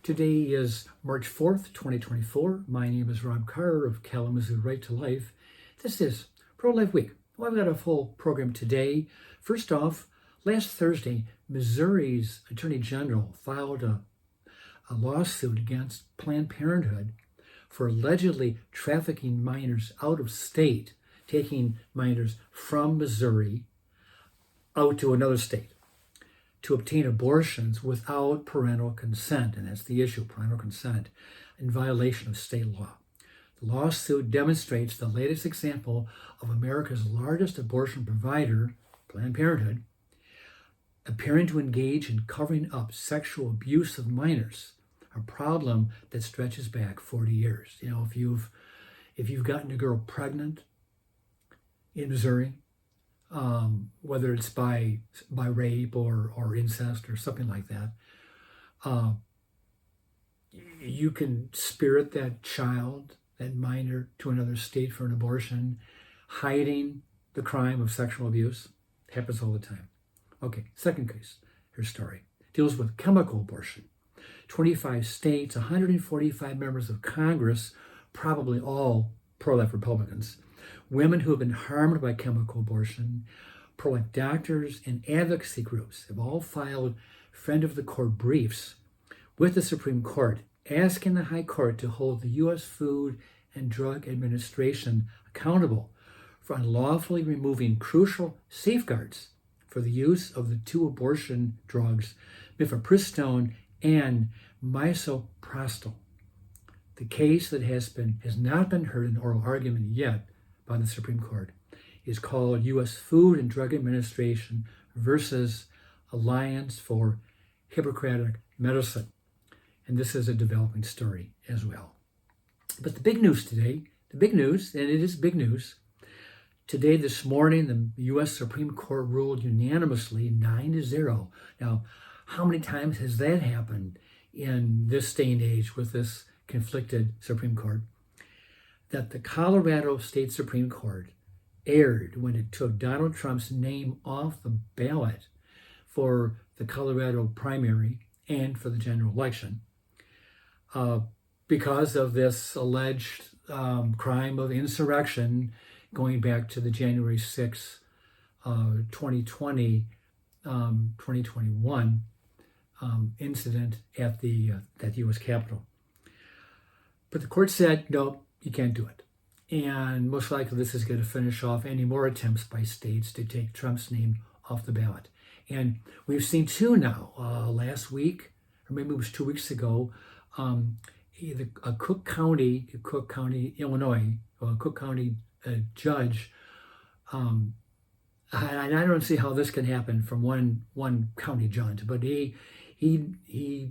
Today is March 4th, 2024. My name is Rob Carr of Kalamazoo Right to Life. This is Pro-Life Week. Well, I've got a full program today. First off, last Thursday, Missouri's Attorney General filed a lawsuit against Planned Parenthood for allegedly trafficking minors out of state, taking minors from Missouri out to another state to obtain abortions without parental consent. And that's the issue, parental consent, in violation of state law. The lawsuit demonstrates the latest example of America's largest abortion provider, Planned Parenthood, appearing to engage in covering up sexual abuse of minors, a problem that stretches back 40 years. You know, if you've gotten a girl pregnant in Missouri, whether it's by rape or incest or something like that, you can spirit that child, that minor, to another state for an abortion, hiding the crime of sexual abuse. It happens all the time. Okay, second case, her story, deals with chemical abortion. 25 states, 145 members of Congress, probably all pro-life Republicans, women who have been harmed by chemical abortion, pro-life doctors, and advocacy groups have all filed friend of the court briefs with the Supreme Court, asking the High Court to hold the U.S. Food and Drug Administration accountable for unlawfully removing crucial safeguards for the use of the two abortion drugs, mifepristone and misoprostol. The case that has not been heard in oral argument yet by the Supreme Court is called U.S. Food and Drug Administration versus Alliance for Hippocratic Medicine. And this is a developing story as well. But the big news today, and it is big news, today, this morning, the U.S. Supreme Court ruled unanimously 9-0. Now, how many times has that happened in this day and age with this conflicted Supreme Court? That the Colorado State Supreme Court erred when it took Donald Trump's name off the ballot for the Colorado primary and for the general election because of this alleged crime of insurrection going back to the January 6, 2021 incident at the U.S. Capitol. But the court said, no, you can't do it. And most likely this is going to finish off any more attempts by states to take Trump's name off the ballot. And we've seen two now. Last week, or maybe it was 2 weeks ago, Cook County, Illinois, Cook County judge, and I don't see how this can happen from one county judge, but he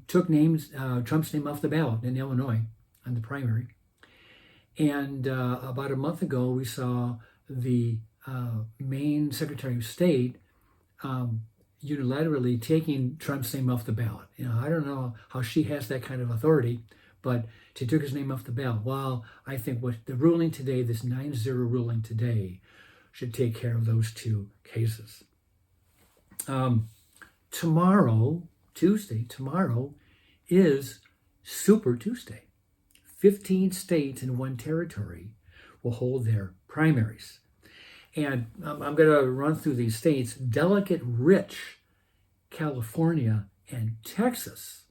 took Trump's name off the ballot in Illinois on the primary. And about a month ago, we saw the Maine Secretary of State unilaterally taking Trump's name off the ballot. You know, I don't know how she has that kind of authority, but she took his name off the ballot. Well, I think what the ruling today, this 9-0 ruling today, should take care of those two cases. Tomorrow is Super Tuesday. 15 states and one territory will hold their primaries. And I'm going to run through these states. Delegate-rich California and Texas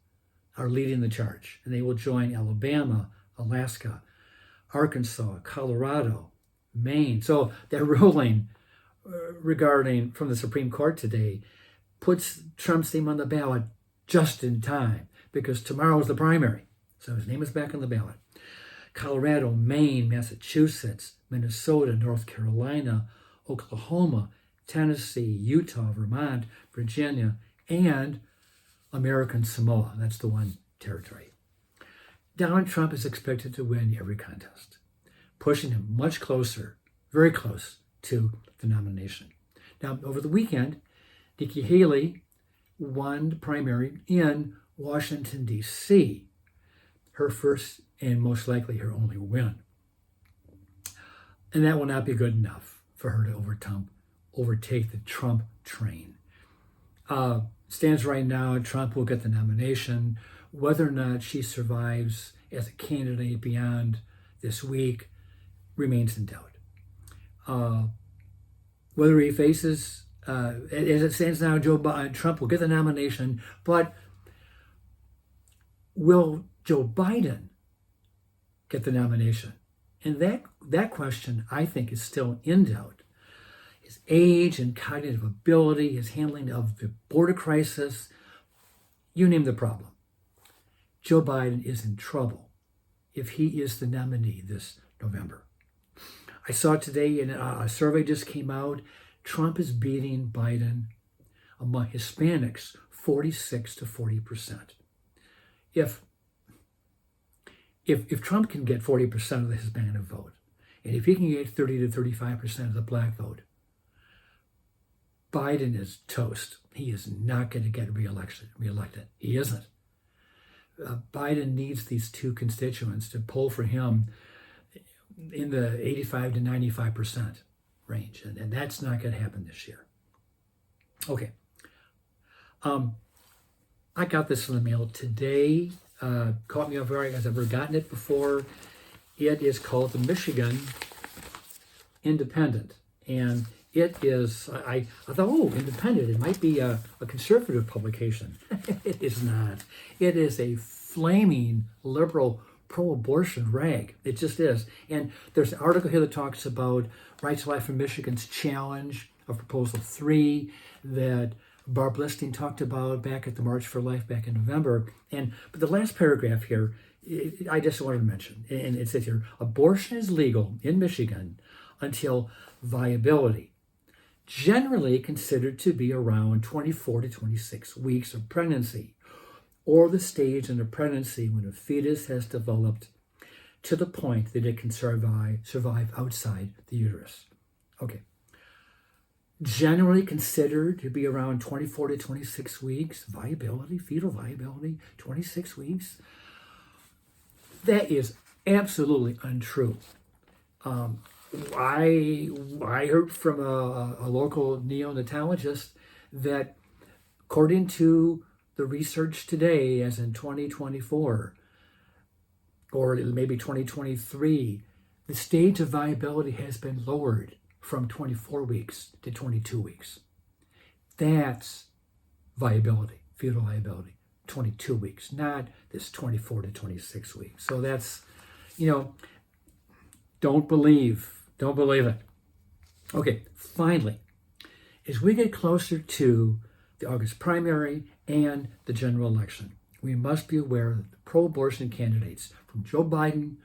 are leading the charge, and they will join Alabama, Alaska, Arkansas, Colorado, Maine. So that ruling regarding from the Supreme Court today puts Trump's name on the ballot just in time because tomorrow is the primary. So his name is back on the ballot. Colorado, Maine, Massachusetts, Minnesota, North Carolina, Oklahoma, Tennessee, Utah, Vermont, Virginia, and American Samoa. That's the one territory. Donald Trump is expected to win every contest, pushing him much closer, very close to the nomination. Now, over the weekend, Nikki Haley won the primary in Washington, D.C., her first and most likely her only win. And that will not be good enough for her to overtake the Trump train. Stands right now, Trump will get the nomination Whether or not she survives as a candidate beyond this week remains in doubt. Whether he faces, as it stands now, Trump will get the nomination, but will Joe Biden get the nomination? And that question, I think, is still in doubt. His age and cognitive ability, his handling of the border crisis, you name the problem. Joe Biden is in trouble if he is the nominee this November. I saw today in a survey just came out, Trump is beating Biden among Hispanics 46 to 40%. If Trump can get 40% of the Hispanic vote, and if he can get 30 to 35% of the black vote, Biden is toast. He is not going to get reelected. He isn't. Biden needs these two constituents to pull for him in the 85 to 95% range, and that's not going to happen this year. Okay. I got this in the mail today. Caught me off guard. I've never gotten it before. It is called the Michigan Independent, and it is, I thought, oh, Independent, it might be a conservative publication. It is not. It is a flaming liberal pro-abortion rag. It just is. And there's an article here that talks about Right to Life in Michigan's challenge of Proposal 3 that Barb Listing talked about back at the March for Life back in November. But the last paragraph here, I just wanted to mention, and it says here, abortion is legal in Michigan until viability, generally considered to be around 24 to 26 weeks of pregnancy, or the stage in a pregnancy when a fetus has developed to the point that it can survive outside the uterus. Okay. Generally considered to be around 24 to 26 weeks, viability, fetal viability, 26 weeks. That is absolutely untrue. I heard from a local neonatologist that according to the research today, as in 2024, or maybe 2023, the stage of viability has been lowered from 24 weeks to 22 weeks. That's viability, fetal viability, 22 weeks, not this 24 to 26 weeks. So that's, don't believe it. Okay, finally, as we get closer to the August primary and the general election, we must be aware that the pro-abortion candidates, from Joe Biden,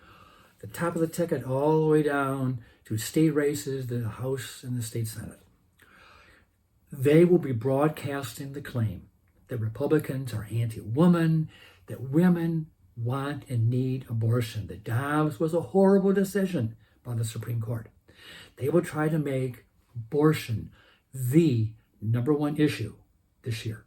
the top of the ticket, all the way down to state races, the House and the state Senate, they will be broadcasting the claim that Republicans are anti-woman, that women want and need abortion, that Dobbs was a horrible decision by the Supreme Court. They will try to make abortion the number one issue this year.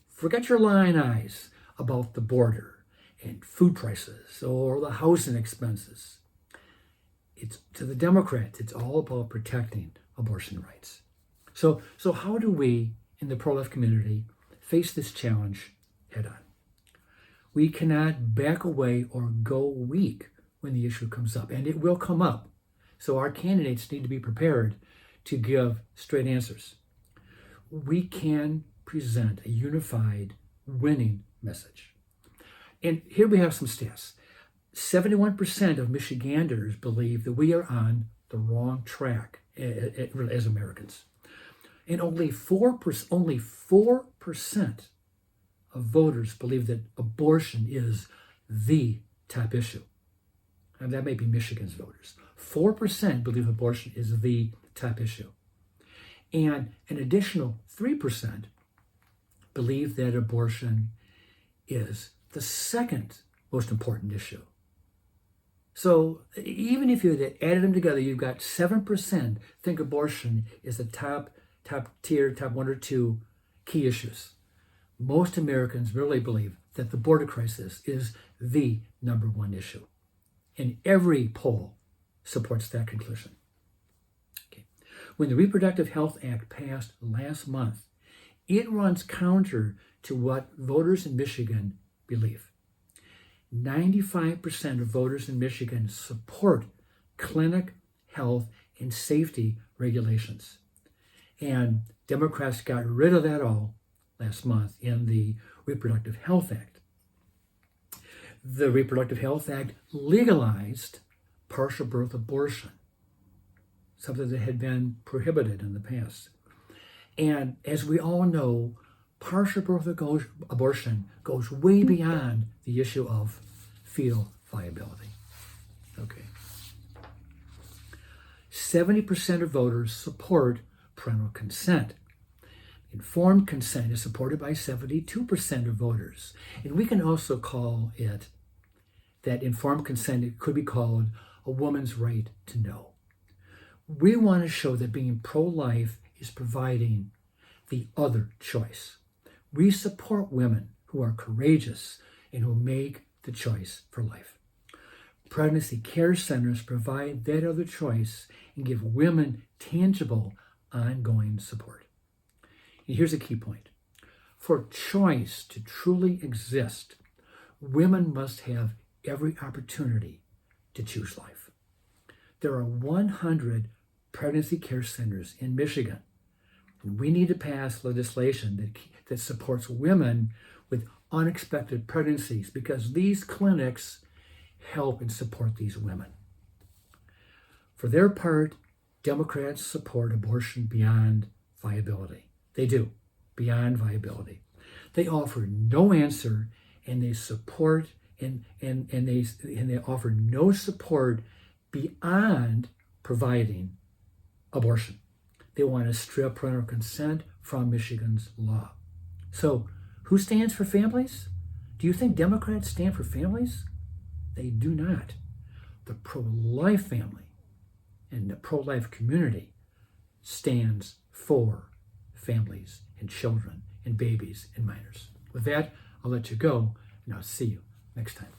Forget your lying eyes about the border and food prices or the housing expenses. It's to the Democrats, it's all about protecting abortion rights. So how do we in the pro-life community face this challenge head on? We cannot back away or go weak when the issue comes up, and it will come up. So our candidates need to be prepared to give straight answers. We can present a unified, winning message. And here we have some stats. 71% of Michiganders believe that we are on the wrong track as Americans. And only 4% of voters believe that abortion is the top issue. And that may be Michigan's voters. 4% believe abortion is the top issue. And an additional 3% believe that abortion is the second most important issue. So even if you added them together, you've got 7% think abortion is the top tier, top one or two key issues. Most Americans really believe that the border crisis is the number one issue. And every poll supports that conclusion. Okay. When the Reproductive Health Act passed last month, it runs counter to what voters in Michigan belief. 95% of voters in Michigan support clinic, health, and safety regulations. And Democrats got rid of that all last month in the Reproductive Health Act. The Reproductive Health Act legalized partial birth abortion, something that had been prohibited in the past. And as we all know, partial birth abortion goes way beyond the issue of fetal viability. Okay. 70% of voters support parental consent. Informed consent is supported by 72% of voters. And we can also call it that informed consent, it could be called a woman's right to know. We want to show that being pro-life is providing the other choice. We support women who are courageous and who make the choice for life. Pregnancy care centers provide that other choice and give women tangible, ongoing support. And here's a key point. For choice to truly exist, women must have every opportunity to choose life. There are 100 pregnancy care centers in Michigan. And we need to pass legislation that supports women with unexpected pregnancies, because these clinics help and support these women. For their part, Democrats support abortion beyond viability. They do, beyond viability. They offer no answer, and they support and they offer no support beyond providing abortion. They want to strip parental consent from Michigan's law. So, who stands for families? Do you think Democrats stand for families? They do not. The pro-life family and the pro-life community stands for families and children and babies and minors. With that, I'll let you go, and I'll see you next time.